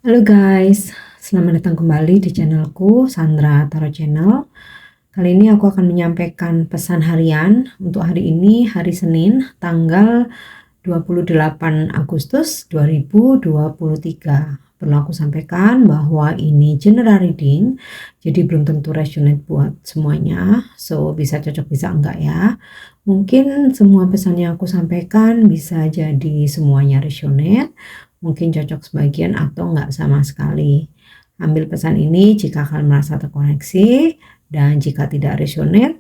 Halo guys, selamat datang kembali di channelku Sandra Tarot Channel. Kali ini aku akan menyampaikan pesan harian untuk hari ini, hari Senin, tanggal 28 Agustus 2023. Perlu aku sampaikan bahwa ini general reading, jadi belum tentu resonate buat semuanya. So bisa cocok bisa enggak ya. Mungkin semua pesan yang aku sampaikan bisa jadi semuanya resonate, mungkin cocok sebagian atau enggak sama sekali. Ambil pesan ini jika kalian merasa terkoneksi, dan jika tidak resonate,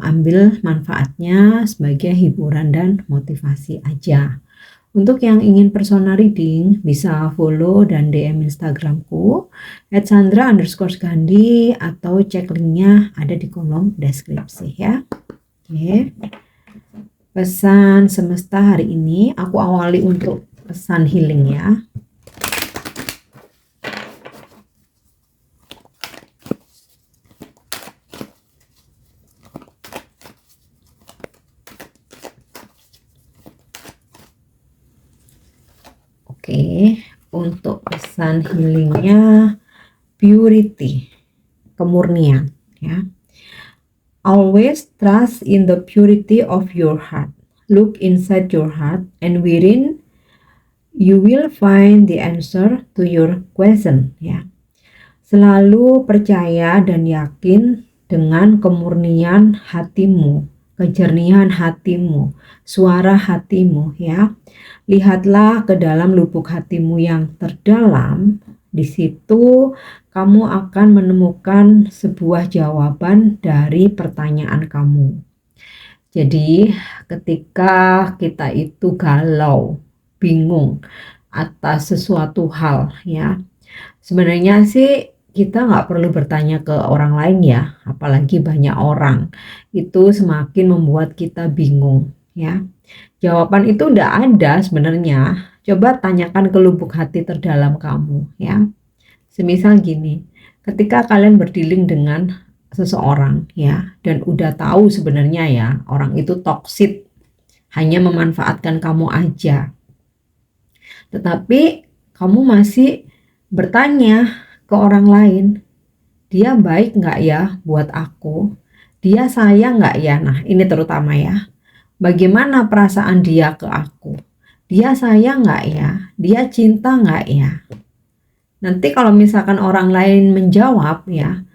ambil manfaatnya sebagai hiburan dan motivasi aja. Untuk yang ingin personal reading bisa follow dan DM Instagramku @sandra_gandhi atau cek linknya ada di kolom deskripsi ya. Oke. Pesan semesta hari ini aku awali untuk pesan healing ya. Oke, untuk pesan healingnya purity, kemurnian ya. Always trust in the purity of your heart. Look inside your heart and within you will find the answer to your question ya. Selalu percaya dan yakin dengan kemurnian hatimu, kejernihan hatimu, suara hatimu ya. Lihatlah ke dalam lubuk hatimu yang terdalam. Di situ kamu akan menemukan sebuah jawaban dari pertanyaan kamu. Jadi ketika kita itu galau, bingung atas sesuatu hal ya, sebenarnya sih kita nggak perlu bertanya ke orang lain ya, apalagi banyak orang. Itu semakin membuat kita bingung ya. Jawaban itu udah ada sebenarnya. Coba tanyakan ke lubuk hati terdalam kamu ya. Semisal gini, ketika kalian berdealing dengan seseorang ya, dan udah tahu sebenarnya ya orang itu toksik, hanya memanfaatkan kamu aja. Tetapi kamu masih bertanya ke orang lain, dia baik nggak ya buat aku? Dia sayang nggak ya? Nah ini terutama ya. Bagaimana perasaan dia ke aku? Dia sayang nggak ya? Dia cinta nggak ya? Nanti kalau misalkan orang lain menjawab ya,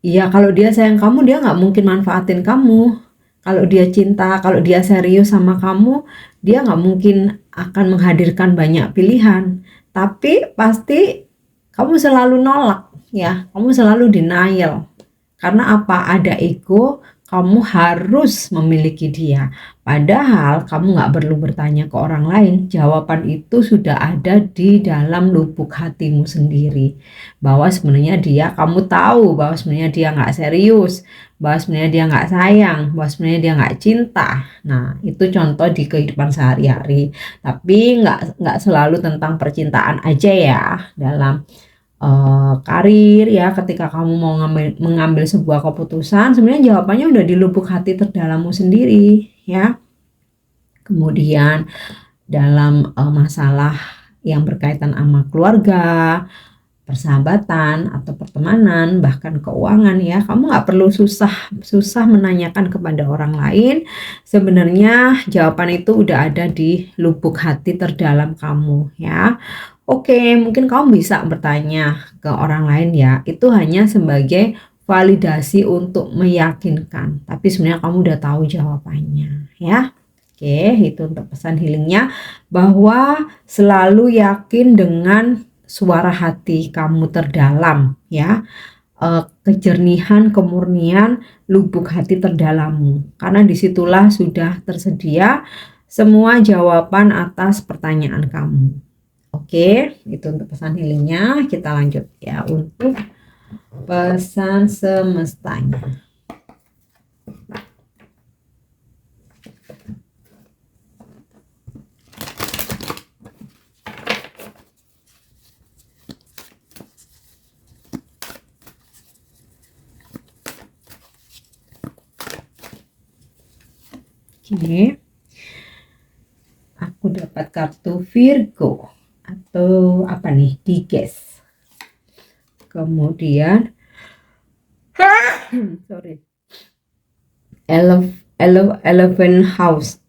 iya kalau dia sayang kamu dia nggak mungkin manfaatin kamu. Kalau dia cinta, kalau dia serius sama kamu, dia nggak mungkin akan menghadirkan banyak pilihan. Tapi pasti kamu selalu nolak ya, kamu selalu denial. Karena apa? Ada ego, kamu harus memiliki dia. Padahal kamu nggak perlu bertanya ke orang lain. Jawaban itu sudah ada di dalam lubuk hatimu sendiri. Bahwa sebenarnya dia, kamu tahu bahwa sebenarnya dia nggak serius, bahwa sebenarnya dia nggak sayang, bahwa sebenarnya dia nggak cinta. Nah, itu contoh di kehidupan sehari-hari. Tapi nggak selalu tentang percintaan aja ya dalam karir ya. Ketika kamu mau mengambil sebuah keputusan, sebenarnya jawabannya udah di lubuk hati terdalammu sendiri ya. Kemudian dalam masalah yang berkaitan sama keluarga, persahabatan atau pertemanan, bahkan keuangan ya, kamu nggak perlu susah menanyakan kepada orang lain. Sebenarnya jawaban itu udah ada di lubuk hati terdalam kamu ya. Oke, mungkin kamu bisa bertanya ke orang lain ya, itu hanya sebagai validasi untuk meyakinkan, tapi sebenarnya kamu udah tahu jawabannya ya. Oke, itu untuk pesan healingnya, bahwa selalu yakin dengan suara hati kamu terdalam ya, kejernihan, kemurnian lubuk hati terdalammu, karena disitulah sudah tersedia semua jawaban atas pertanyaan kamu. Oke, itu untuk pesan healingnya. Kita lanjut ya untuk pesan semestanya. Oke, aku dapat kartu Virgo. atau apa nih, diges. Kemudian sorry, 11 house,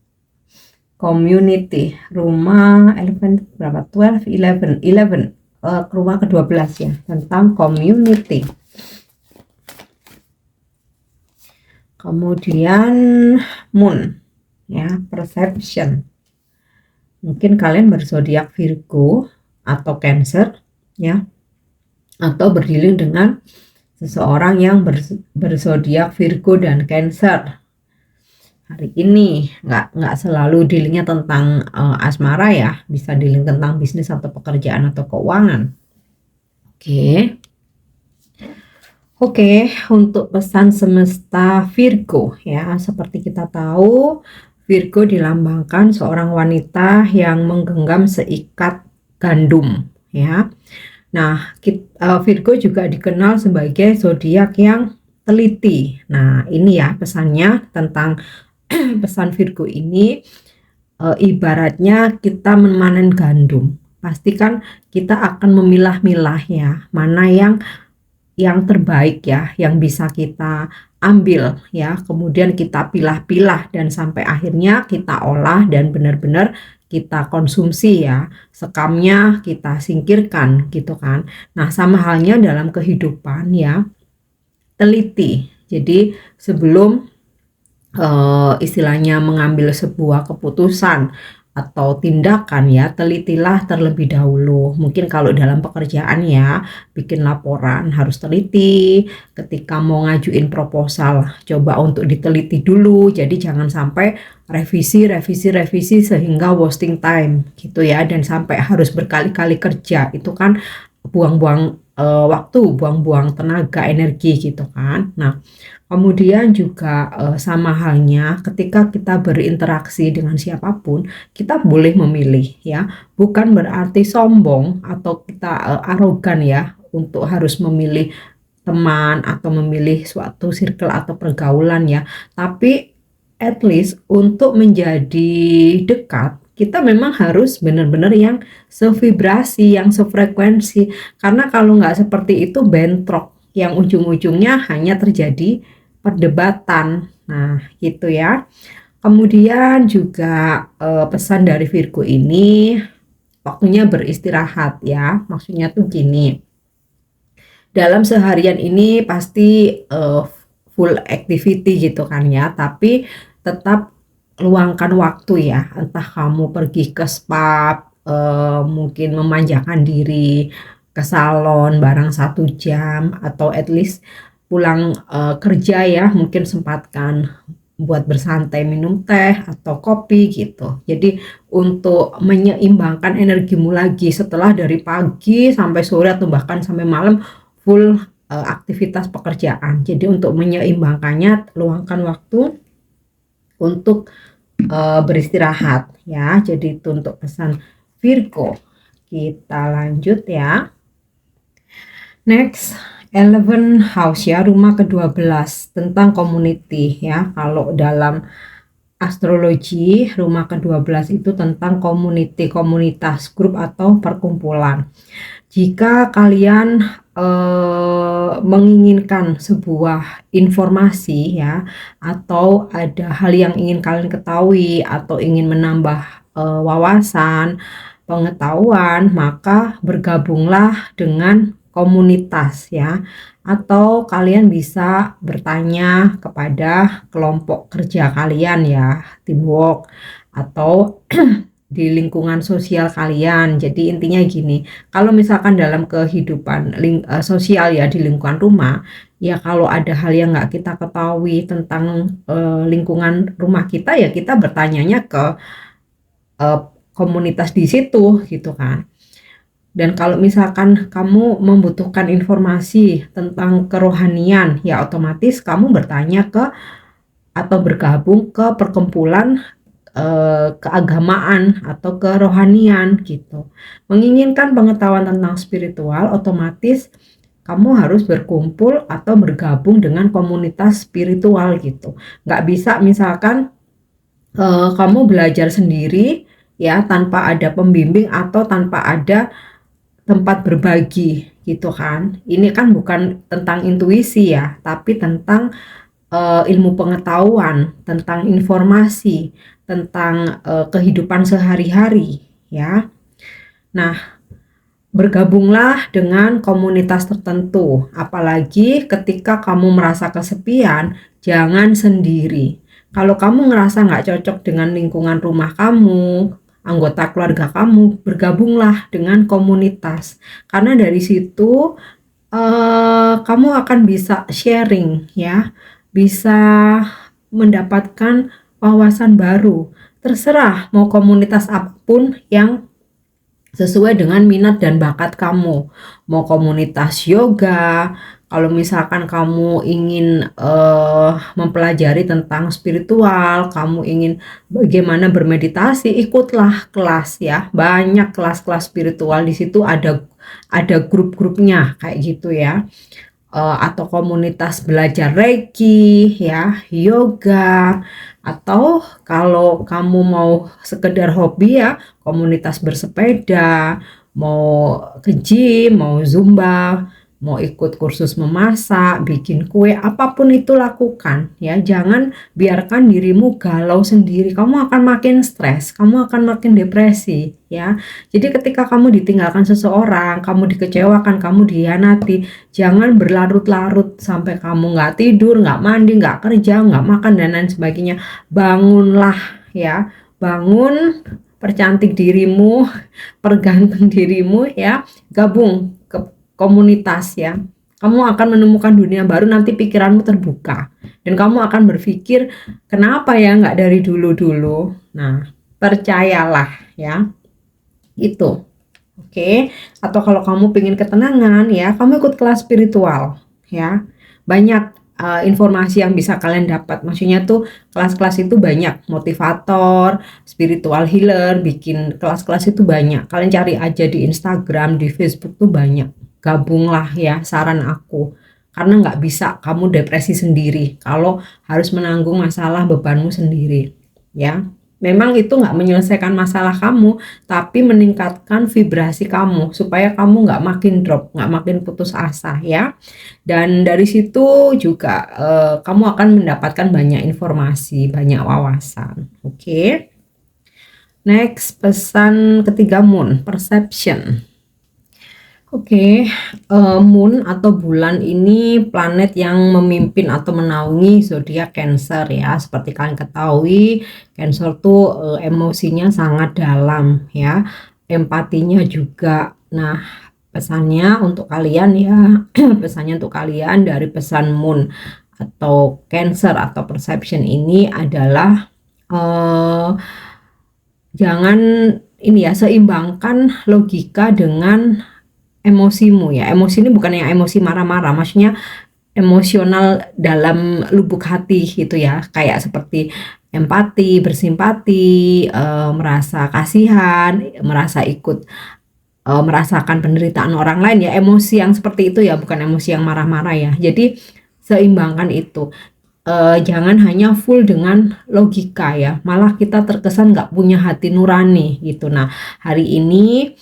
community, rumah 11 berapa, 11 rumah ke-12 ya, tentang community. Kemudian moon ya, perception. Mungkin kalian berzodiak Virgo atau Cancer ya, atau berdealing dengan seseorang yang berzodiak Virgo dan Cancer. Hari ini nggak selalu dealingnya tentang asmara ya, bisa dealing tentang bisnis atau pekerjaan atau keuangan. Oke, untuk pesan semesta Virgo ya, seperti kita tahu Virgo dilambangkan seorang wanita yang menggenggam seikat gandum ya. Nah, Virgo juga dikenal sebagai zodiak yang teliti. Nah, ini ya pesannya tentang pesan Virgo ini, ibaratnya kita memanen gandum. Pastikan kita akan memilah-milah ya, mana yang terbaik ya, yang bisa kita ambil ya, kemudian kita pilah-pilah dan sampai akhirnya kita olah dan benar-benar kita konsumsi ya, sekamnya kita singkirkan gitu kan. Nah, sama halnya dalam kehidupan ya, teliti. Jadi sebelum istilahnya mengambil sebuah keputusan atau tindakan ya, telitilah terlebih dahulu. Mungkin kalau dalam pekerjaan ya, bikin laporan harus teliti, ketika mau ngajuin proposal coba untuk diteliti dulu, jadi jangan sampai revisi sehingga wasting time gitu ya, dan sampai harus berkali-kali kerja, itu kan buang-buang waktu, buang-buang tenaga, energi gitu kan. Nah, kemudian juga sama halnya ketika kita berinteraksi dengan siapapun, kita boleh memilih ya. Bukan berarti sombong atau kita arogan ya untuk harus memilih teman atau memilih suatu circle atau pergaulan ya. Tapi at least untuk menjadi dekat, kita memang harus benar-benar yang sevibrasi, yang sefrekuensi. Karena kalau nggak seperti itu bentrok, yang ujung-ujungnya hanya terjadi perdebatan. Nah, gitu ya. Kemudian juga pesan dari Virgo ini, waktunya beristirahat ya. Maksudnya tuh gini. Dalam seharian ini pasti full activity gitu kan ya, tapi tetap luangkan waktu ya. Entah kamu pergi ke spa, mungkin memanjakan diri ke salon barang 1 jam, atau at least pulang kerja ya, mungkin sempatkan buat bersantai minum teh atau kopi gitu. Jadi untuk menyeimbangkan energimu lagi setelah dari pagi sampai sore atau bahkan sampai malam full aktivitas pekerjaan. Jadi untuk menyeimbangkannya, luangkan waktu untuk beristirahat ya. Jadi itu untuk pesan Virgo. Kita lanjut ya. Next, 11 house ya, rumah ke-12 tentang community ya. Kalau dalam astrologi, rumah ke-12 itu tentang community, komunitas, grup atau perkumpulan. Jika kalian menginginkan sebuah informasi ya, atau ada hal yang ingin kalian ketahui atau ingin menambah wawasan, pengetahuan, maka bergabunglah dengan komunitas ya, atau kalian bisa bertanya kepada kelompok kerja kalian ya, teamwork, atau di lingkungan sosial kalian. Jadi intinya gini, kalau misalkan dalam kehidupan sosial ya, di lingkungan rumah ya, kalau ada hal yang nggak kita ketahui tentang lingkungan rumah kita ya, kita bertanyanya ke komunitas di situ gitu kan. Dan kalau misalkan kamu membutuhkan informasi tentang kerohanian ya, otomatis kamu bertanya ke atau bergabung ke perkumpulan keagamaan atau kerohanian gitu. Menginginkan pengetahuan tentang spiritual, otomatis kamu harus berkumpul atau bergabung dengan komunitas spiritual gitu. Nggak bisa misalkan kamu belajar sendiri ya, tanpa ada pembimbing atau tanpa ada tempat berbagi gitu kan. Ini kan bukan tentang intuisi ya, tapi tentang ilmu pengetahuan, tentang informasi, tentang kehidupan sehari-hari ya. Nah, bergabunglah dengan komunitas tertentu, apalagi ketika kamu merasa kesepian, jangan sendiri. Kalau kamu ngerasa nggak cocok dengan lingkungan rumah kamu, anggota keluarga kamu, bergabunglah dengan komunitas. Karena dari situ kamu akan bisa sharing ya, bisa mendapatkan wawasan baru. Terserah mau komunitas apapun yang sesuai dengan minat dan bakat kamu. Mau komunitas yoga, kalau misalkan kamu ingin mempelajari tentang spiritual, kamu ingin bagaimana bermeditasi, ikutlah kelas ya. Banyak kelas-kelas spiritual di situ, ada grup-grupnya kayak gitu ya. Atau komunitas belajar Reiki ya, yoga, atau kalau kamu mau sekedar hobi ya, komunitas bersepeda, mau ke gym, mau zumba, mau ikut kursus memasak, bikin kue, apapun itu lakukan ya. Jangan biarkan dirimu galau sendiri, kamu akan makin stres, kamu akan makin depresi ya. Jadi ketika kamu ditinggalkan seseorang, kamu dikecewakan, kamu dihianati, jangan berlarut-larut sampai kamu nggak tidur, nggak mandi, nggak kerja, nggak makan, dan lain sebagainya. Bangunlah ya, bangun, percantik dirimu, perganteng dirimu ya, gabung ke komunitas ya. Kamu akan menemukan dunia baru, nanti pikiranmu terbuka. Dan kamu akan berpikir, kenapa ya nggak dari dulu-dulu? Nah, percayalah ya, itu. Oke, atau kalau kamu pengen ketenangan ya, kamu ikut kelas spiritual ya. Banyak informasi yang bisa kalian dapat. Maksudnya tuh kelas-kelas itu banyak, motivator, spiritual healer, bikin kelas-kelas itu banyak. Kalian cari aja di Instagram, di Facebook tuh banyak. Gabunglah ya, saran aku. Karena nggak bisa kamu depresi sendiri kalau harus menanggung masalah bebanmu sendiri ya. Memang itu nggak menyelesaikan masalah kamu, tapi meningkatkan vibrasi kamu supaya kamu nggak makin drop, nggak makin putus asa ya. Dan dari situ juga kamu akan mendapatkan banyak informasi, banyak wawasan. Oke. Next, pesan ketiga, moon perception. Oke, moon atau bulan ini planet yang memimpin atau menaungi zodiak Cancer ya. Seperti kalian ketahui, Cancer tuh emosinya sangat dalam ya, empatinya juga. Nah, pesannya untuk kalian ya, pesannya untuk kalian dari pesan moon atau Cancer atau perception ini adalah jangan ini ya, seimbangkan logika dengan emosimu ya. Emosi ini bukan yang emosi marah-marah, maksudnya emosional dalam lubuk hati gitu ya, kayak seperti empati, bersimpati, merasa kasihan, merasa ikut merasakan penderitaan orang lain ya. Emosi yang seperti itu ya, bukan emosi yang marah-marah ya. Jadi seimbangkan itu. Jangan hanya full dengan logika ya, malah kita terkesan nggak punya hati nurani gitu. Nah, hari ini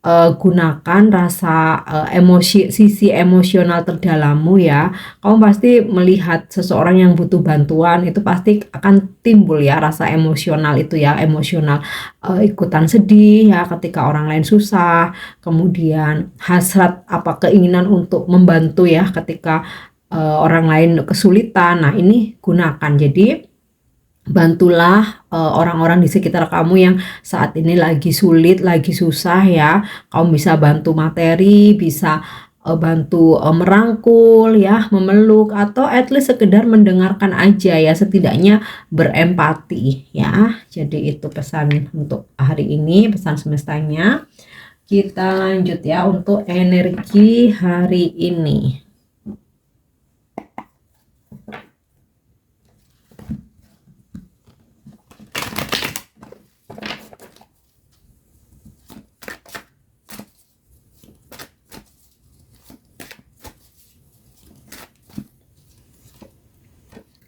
gunakan rasa emosi, sisi emosional terdalammu ya. Kamu pasti melihat seseorang yang butuh bantuan, itu pasti akan timbul ya rasa emosional itu ya, emosional ikutan sedih ya ketika orang lain susah, kemudian hasrat apa keinginan untuk membantu ya ketika orang lain kesulitan. Nah, ini gunakan. Jadi bantulah orang-orang di sekitar kamu yang saat ini lagi sulit, lagi susah ya. Kamu bisa bantu materi, bisa bantu merangkul ya, memeluk, atau at least sekedar mendengarkan aja ya, setidaknya berempati ya. Jadi itu pesan untuk hari ini, pesan semestanya. Kita lanjut ya untuk energi hari ini.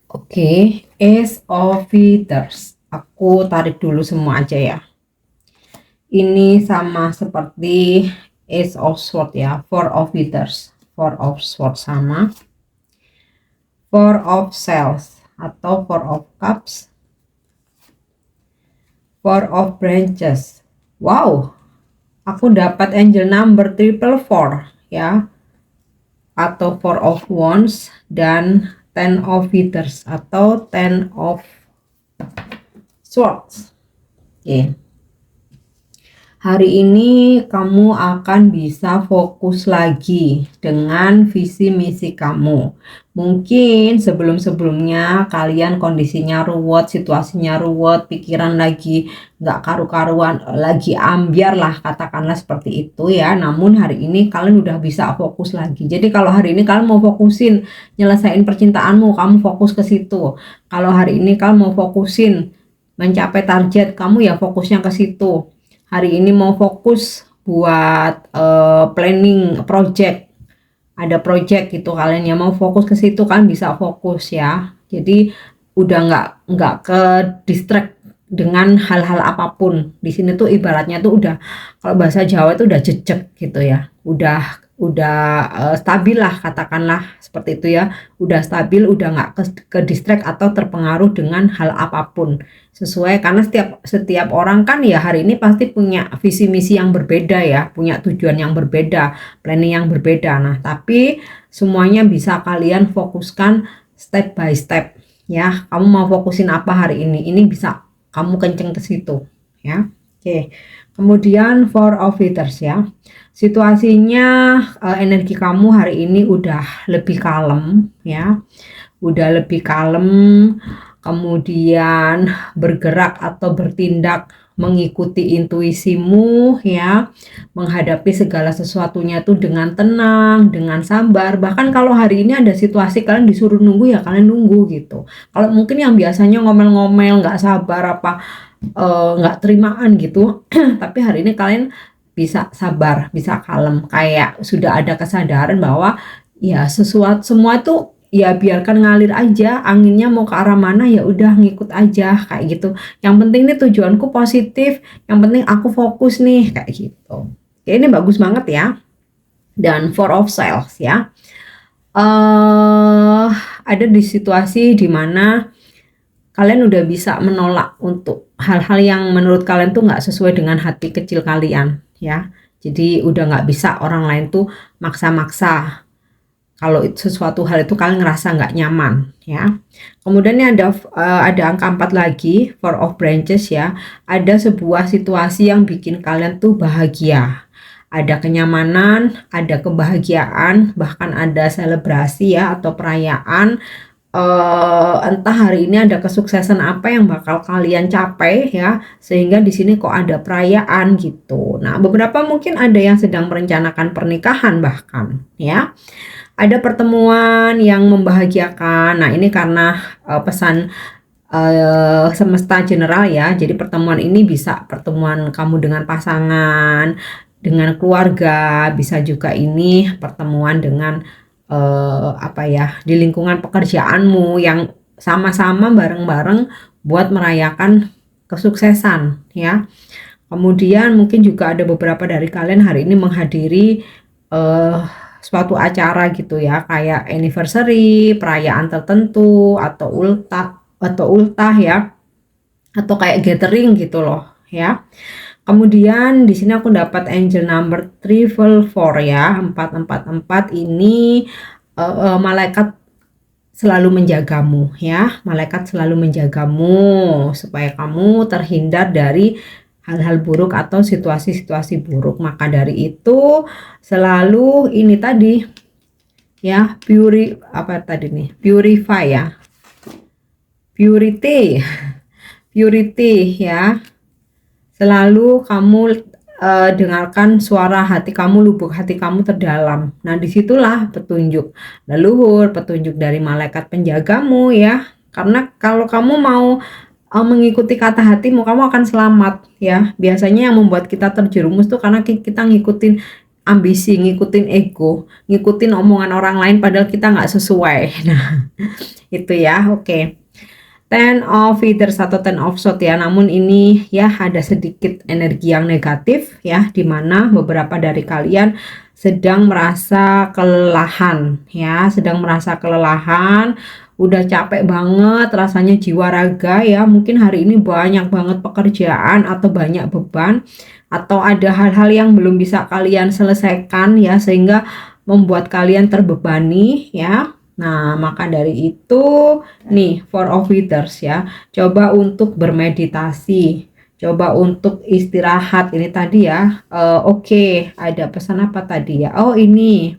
Oke, Ace of Feathers. Aku tarik dulu semua aja ya. Ini sama seperti Ace of Swords ya, Four of Withers. Four of Swords sama. Four of Swords atau Four of Cups. Four of Branches. Wow, aku dapat angel number triple four ya, atau Four of Wands dan Ten of Withers atau Ten of Swords. Oke. Hari ini kamu akan bisa fokus lagi dengan visi misi kamu. Mungkin sebelum-sebelumnya kalian kondisinya ruwet, situasinya ruwet, pikiran lagi nggak karu-karuan, lagi ambiar lah, katakanlah seperti itu ya. Namun hari ini kalian udah bisa fokus lagi. Jadi kalau hari ini kalian mau fokusin nyelesain percintaanmu, kamu fokus ke situ. Kalau hari ini kalian mau fokusin mencapai target kamu, ya fokusnya ke situ. Hari ini mau fokus buat planning project, ada project gitu, kalian yang mau fokus ke situ kan bisa fokus ya. Jadi udah nggak ke distract dengan hal-hal apapun. Di sini tuh ibaratnya tuh udah, kalau bahasa Jawa itu udah jejak gitu ya, udah stabil lah, katakanlah seperti itu ya. Udah stabil, udah nggak ke distract atau terpengaruh dengan hal apapun. Sesuai, karena setiap orang kan ya hari ini pasti punya visi misi yang berbeda ya, punya tujuan yang berbeda, planning yang berbeda. Nah, tapi semuanya bisa kalian fokuskan step by step ya. Kamu mau fokusin apa hari ini? Ini bisa kamu kenceng ke situ ya. Oke. Kemudian Four of Withers ya. Situasinya energi kamu hari ini udah lebih kalem ya. Udah lebih kalem, kemudian bergerak atau bertindak mengikuti intuisimu ya, menghadapi segala sesuatunya tuh dengan tenang, dengan sabar. Bahkan kalau hari ini ada situasi kalian disuruh nunggu, ya kalian nunggu gitu. Kalau mungkin yang biasanya ngomel-ngomel, nggak sabar apa nggak terimaan gitu tapi hari ini kalian bisa sabar, bisa kalem, kayak sudah ada kesadaran bahwa ya sesuatu semua tuh ya biarkan ngalir aja, anginnya mau ke arah mana ya udah ngikut aja kayak gitu. Yang penting nih tujuanku positif, yang penting aku fokus nih kayak gitu. Oke, ini bagus banget ya. Dan Four of Swords ya. Ada di situasi dimana kalian udah bisa menolak untuk hal-hal yang menurut kalian tuh nggak sesuai dengan hati kecil kalian ya. Jadi udah nggak bisa orang lain tuh maksa-maksa kalau sesuatu hal itu kalian ngerasa nggak nyaman ya. Kemudian ini ada angka 4 lagi, Four of Branches ya. Ada sebuah situasi yang bikin kalian tuh bahagia. Ada kenyamanan, ada kebahagiaan, bahkan ada selebrasi ya atau perayaan. Entah hari ini ada kesuksesan apa yang bakal kalian capai ya, sehingga di sini kok ada perayaan gitu. Nah, beberapa mungkin ada yang sedang merencanakan pernikahan bahkan ya. Ada pertemuan yang membahagiakan. Nah, ini karena pesan semesta general ya. Jadi pertemuan ini bisa pertemuan kamu dengan pasangan, dengan keluarga, bisa juga ini pertemuan dengan apa ya, di lingkungan pekerjaanmu yang sama-sama bareng-bareng buat merayakan kesuksesan ya. Kemudian mungkin juga ada beberapa dari kalian hari ini menghadiri suatu acara gitu ya, kayak anniversary, perayaan tertentu atau ultah ya, atau kayak gathering gitu loh ya. Kemudian di sini aku dapat angel number triple four ya, 444 ini malaikat selalu menjagamu ya, malaikat selalu menjagamu supaya kamu terhindar dari hal-hal buruk atau situasi-situasi buruk. Maka dari itu selalu ini tadi ya, purify ya, purity ya. Selalu kamu dengarkan suara hati kamu, lubuk hati kamu terdalam. Nah, disitulah petunjuk leluhur, petunjuk dari malaikat penjagamu ya. Karena kalau kamu mau mengikuti kata hatimu, kamu akan selamat ya. Biasanya yang membuat kita terjerumus tuh karena kita ngikutin ambisi, ngikutin ego, ngikutin omongan orang lain padahal kita nggak sesuai. Nah, itu ya, oke. Ten of Feathers atau Ten of Swords ya, namun ini ya ada sedikit energi yang negatif ya, dimana beberapa dari kalian sedang merasa kelelahan ya, udah capek banget rasanya jiwa raga ya, mungkin hari ini banyak banget pekerjaan atau banyak beban, atau ada hal-hal yang belum bisa kalian selesaikan ya, sehingga membuat kalian terbebani ya. Nah, maka dari itu nih Four of Feathers ya, coba untuk bermeditasi, coba untuk istirahat. Ini tadi ya, oke, ada pesan apa tadi ya? Oh ini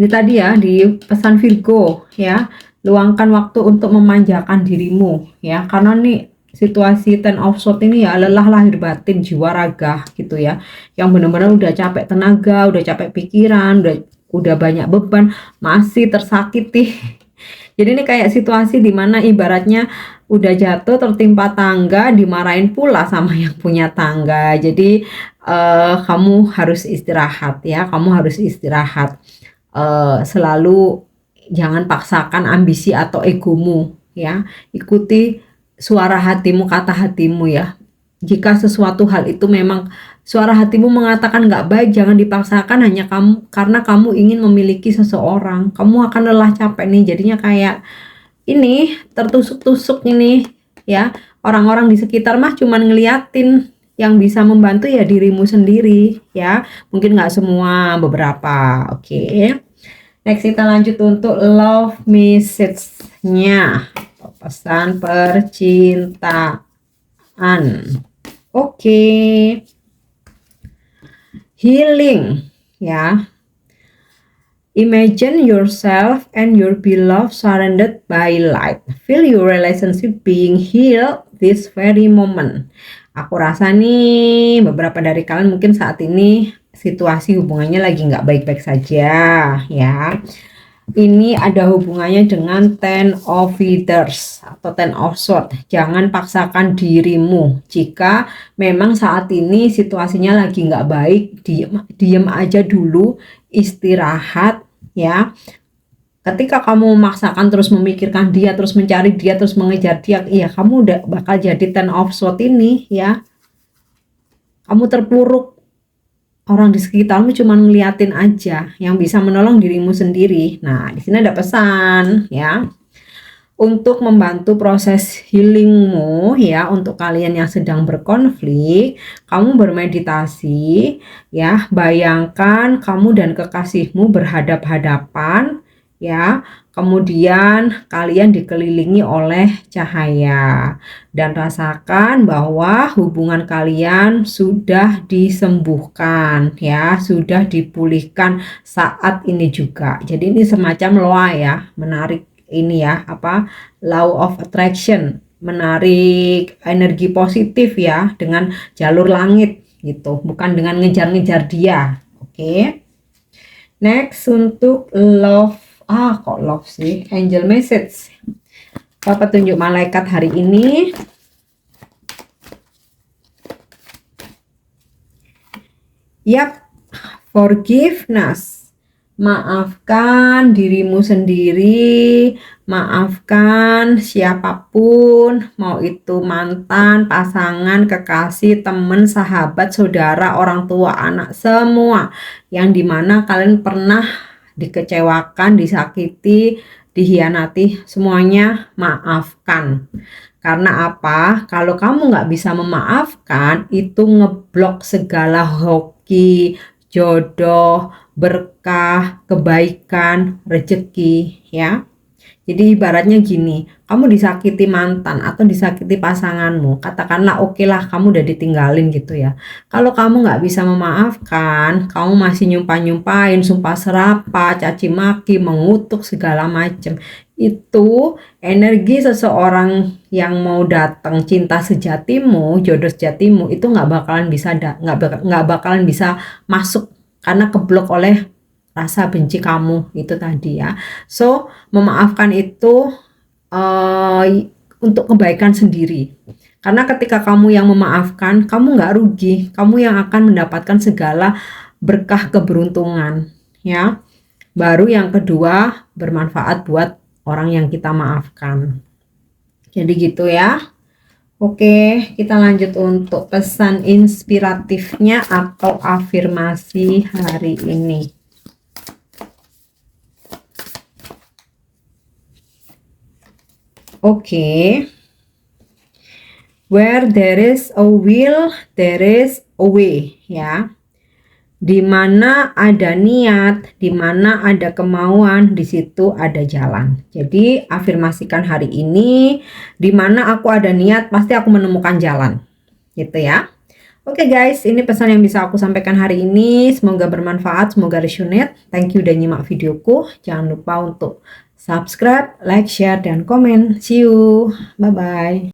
tadi ya di pesan Virgo ya, luangkan waktu untuk memanjakan dirimu ya, karena nih situasi Ten of Swords ini ya lelah lahir batin jiwa raga gitu ya, yang benar-benar udah capek tenaga, udah capek pikiran, udah banyak beban, masih tersakiti. Jadi ini kayak situasi dimana ibaratnya udah jatuh tertimpa tangga, dimarahin pula sama yang punya tangga. Jadi kamu harus istirahat ya, selalu jangan paksakan ambisi atau egomu ya, ikuti suara hatimu, kata hatimu ya. Jika sesuatu hal itu memang suara hatimu mengatakan nggak baik, jangan dipaksakan hanya karena kamu ingin memiliki seseorang. Kamu akan lelah capek nih, jadinya kayak ini tertusuk-tusuk ini ya. Orang-orang di sekitar mah cuman ngeliatin, yang bisa membantu ya dirimu sendiri ya. Mungkin nggak semua, beberapa. Oke. Next kita lanjut untuk love message-nya, pesan percintaan. Oke. Healing ya. Imagine yourself and your beloved surrounded by light. Feel your relationship being healed this very moment. Aku rasa nih beberapa dari kalian mungkin saat ini situasi hubungannya lagi nggak baik-baik saja ya. Ini ada hubungannya dengan Ten of Feathers atau Ten of Swords. Jangan paksakan dirimu. Jika memang saat ini situasinya lagi nggak baik, diem aja dulu, istirahat ya. Ketika kamu memaksakan terus memikirkan dia, terus mencari dia, terus mengejar dia, ya kamu udah bakal jadi Ten of Swords ini ya. Kamu terpuruk, orang di sekitarmu cuma ngeliatin aja, yang bisa menolong dirimu sendiri. Nah, di sini ada pesan ya, untuk membantu proses healingmu ya, untuk kalian yang sedang berkonflik, kamu bermeditasi ya, bayangkan kamu dan kekasihmu berhadap-hadapan ya, kemudian kalian dikelilingi oleh cahaya dan rasakan bahwa hubungan kalian sudah disembuhkan ya, sudah dipulihkan saat ini juga. Jadi ini semacam loa ya, menarik ini ya, law of attraction, menarik energi positif ya dengan jalur langit gitu, bukan dengan ngejar-ngejar dia. Oke. Next untuk love, kok love sih, angel message. Apa petunjuk malaikat hari ini? Yap, forgiveness. Maafkan dirimu sendiri, maafkan siapapun, mau itu mantan, pasangan, kekasih, teman, sahabat, saudara, orang tua, anak, semua yang dimana kalian pernah dikecewakan, disakiti, dihianati, semuanya maafkan. Karena apa? Kalau kamu nggak bisa memaafkan, itu ngeblok segala hoki, jodoh, berkah, kebaikan, rezeki ya. Jadi ibaratnya gini, kamu disakiti mantan atau disakiti pasanganmu, katakanlah oke lah kamu udah ditinggalin gitu ya. Kalau kamu nggak bisa memaafkan, kamu masih nyumpah-nyumpahin, sumpah serapah, caci maki, mengutuk segala macem, itu energi seseorang yang mau datang, cinta sejatimu, jodoh sejatimu, itu nggak bakalan bisa masuk karena keblok oleh rasa benci kamu itu tadi ya. So memaafkan itu untuk kebaikan sendiri, karena ketika kamu yang memaafkan, kamu nggak rugi, kamu yang akan mendapatkan segala berkah keberuntungan ya. Baru yang kedua, bermanfaat buat orang yang kita maafkan. Jadi gitu ya. Oke, kita lanjut untuk pesan inspiratifnya atau afirmasi hari ini. Oke. Where there is a will, there is a way, ya. Di mana ada niat, di mana ada kemauan, di situ ada jalan. Jadi afirmasikan hari ini, di mana aku ada niat, pasti aku menemukan jalan. Gitu ya. Oke guys, ini pesan yang bisa aku sampaikan hari ini. Semoga bermanfaat, semoga resonate. Thank you udah nyimak videoku. Jangan lupa untuk subscribe, like, share, dan komen. See you. Bye-bye.